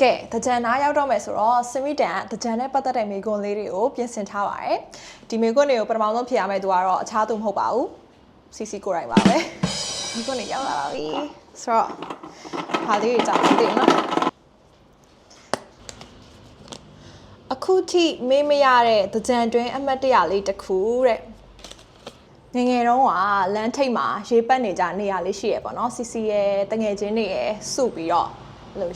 ကဲတကြံနားရောက်တော့မယ်ဆိုတော့စမီတန်တကြံနဲ့ပတ်သက်တဲ့မိကွန်းလေးတွေကိုပြင်ဆင်ထားပါတယ်ဒီမိကွန်းတွေကိုပထမဆုံးဖြေရမယ့်သူကတော့အခြားသူမဟုတ်ပါဘူးစီစီကိုယ်တိုင်ပါပဲမိကွန်းတွေရောက်လာပါပြီဆိုတော့ဟာလေးတွေကြောက်နေတယ်နော်အခုထိမေးမရတဲ့တကြံတွင်းအမှတ်တရလေးတစ်ခုတဲ့ငငယ်တုန်းကလမ်းထိပ်မှာရေးပတ်နေကြနေရာလေးရှိရပေါ့နော်စီစီရဲ့တငယ်ချင်းတွေရဲ့စုပြီးတော့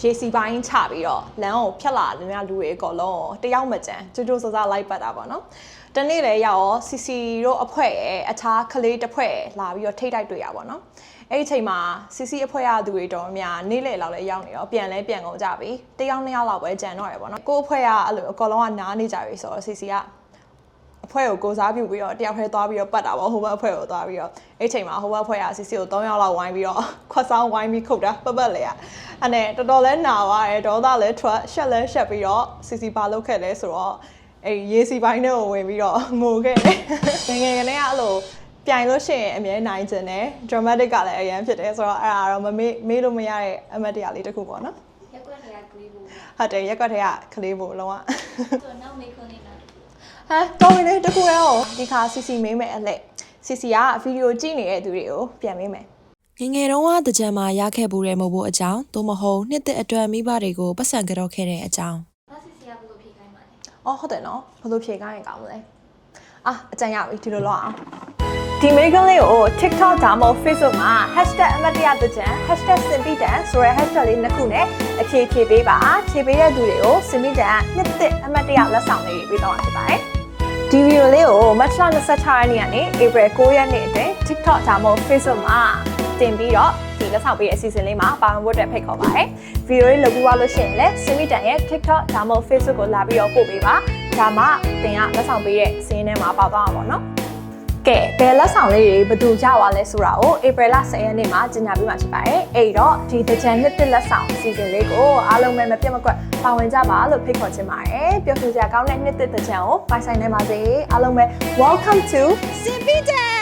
ရေစီပိုင်းချပြီးတော့လမ်းကိုဖြတ်လာတဲ့လူတွေအကုန်လုံးတယောက်မကျန်ကြိုးကြိုးစားစားလိုက်ပတ်တာပေါ့နော်တနေ့လေရောက်စီစီတို့အဖွဲရဲ့အခြားကလေးတစ်ဖွဲလာပြီးတော့ထိတ်တိုက်တွေ့ရပါတော့အဲ့ဒီအချိန်မှာစီစီအဖွဲရသူတွေတော်များနေ့လေလောက်လဲရောက်နေတော့ပြန်ကုန်ကြပြီတယောက်နှစ်ယောက်လောက်ပဲကြံတော့ရပေါ့နော်ကို့အဖွဲရအဲ့လိုအကောင်လုံးကနားနေကြပြီဆိုတော့စီစီကအဖွဲကိုစားပြုပြီးတော့တယောက်ထဲသွားပြီးတော့ပတ်တာပေါ့ဟိုဘက်အဖွဲကိုသွားပြီးတော့အဲ့ချိန်မှာဟိုဘက်အဖွဲရစီစီကို3ယောက်လောက်ဝိုင်းပြီးတော့ခွက်ဆောင်ဝိုင်းပြီးခုတ်တာပတ်လေရအဲ့နဲ့တော်တော်လဲနာသွားတယ်ဒေါသလဲထွက်ရှက်ပြီးတော့စီစီပါလုတ်ခဲ့လဲဆိုတော့အဲ့ရေစီပိုင်းထဲကိုဝင်ပြီးတော့ငိုခဲ့တယ်ငယ်ကနေကအဲ့လိုပြိုင်လို့ရှိရင်အမြဲနိုင်ကျင်တယ် dramatic ကလည်းအရင်ဖြစ်တယ်ဆိုတော့အဲ့ဒါတော့မေးလို့မရတဲ့အမတ်တရားလေးတစ်ခုပေါ့နော်ရက်ကွက်ထဲကကလေးဖို့ဟုတ်တယ်ရက်ကွက်ထဲကကလေးဖို့လုံးဝဆိုတော့နောက်မေးခွန်းလေးလားတော်ပြီလေတခုရောဒီခါစီစီမေးမယ်အလှစီစီကဗီဒီယိုကြည့်နေတဲ့သူတွေကိုပြန်မေးမယ်ငငယ်တုန်းကတကြံမှာရခဲ့ဘူးတဲ့မဟုတ်ဘူးအကြောင်းသို့မဟုတ်နှစ်သက်အတွက်မိဘတွေကိုပတ်စံကြောက်ခဲ့တဲ့အကြောင်းဒါစီစီကဘယ်လိုဖြေခိုင်းပါလဲအော်ဟုတ်တယ်နော်ဘယ်လိုဖြေခိုင်းရင်ကောင်းမလဲအကြံရပြီဒီလိုလောက်အောင်ဒီမိကွန်းလေးကို TikTok ဒါမှမဟုတ် Facebook မှာ #အမတ်တရတကြံ #simpitan ဆိုတဲ့ hashtag လေးနှစ်ခုနဲ့အဖြေဖြေပေးပါဖြေပေးတဲ့သူတွေကို simpitan နှစ်သက်အမတ်တရလက်ဆောင်လေးပေးတော့မှာဖြစ်ပါတယ်ဒီဗီဒီယိုလေးကိုမတ်လ26ရက်နေ့ကနေ April 9ရက်နေ့အတွင်း TikTok ဒါမှမဟုတ် Facebook မှာတင်ပြီးတော့ဒီလက်ဆောင်ပေးတဲ့အစီအစဉ်လေးမှာပါဝင်ဖို့အတွက်ဖိတ်ခေါ်ပါတယ်ဗီဒီယိုလေးလုပ်ပြီးသွားလို့ရှိရင်လည်း simpitan ရဲ့ TikTok ဒါမှမဟုတ် Facebook ကိုလာပြီးတော့ပို့ပေးပါဒါမှတင်ကလက်ဆောင်ပေးတဲ့စီးရင်ထဲမှာပါသွားမှာပေါ့နော်ကဲဘယ်လက်ဆောင်လေးတွေဘယ်သူကြွားလဲဆိုတာကို April 10ရက်နေ့မှာကြေညာပေးမှာဖြစ်ပါတယ်အဲ့တော့ဒီတကြံနှစ်သက်လက်ဆောင်အစီအစဉ်လေးကိုအားလုံးပဲမပြတ်မကွက်ပါဝင်ကြပါလို့ဖိတ်ခေါ်ချင်ပါတယ်ပျော်ရွှင်စရာကောင်းတဲ့နှစ်သက်တကြံကိုပိုင်ဆိုင်နိုင်ပါစေအားလုံးပဲ Welcome to Simpitan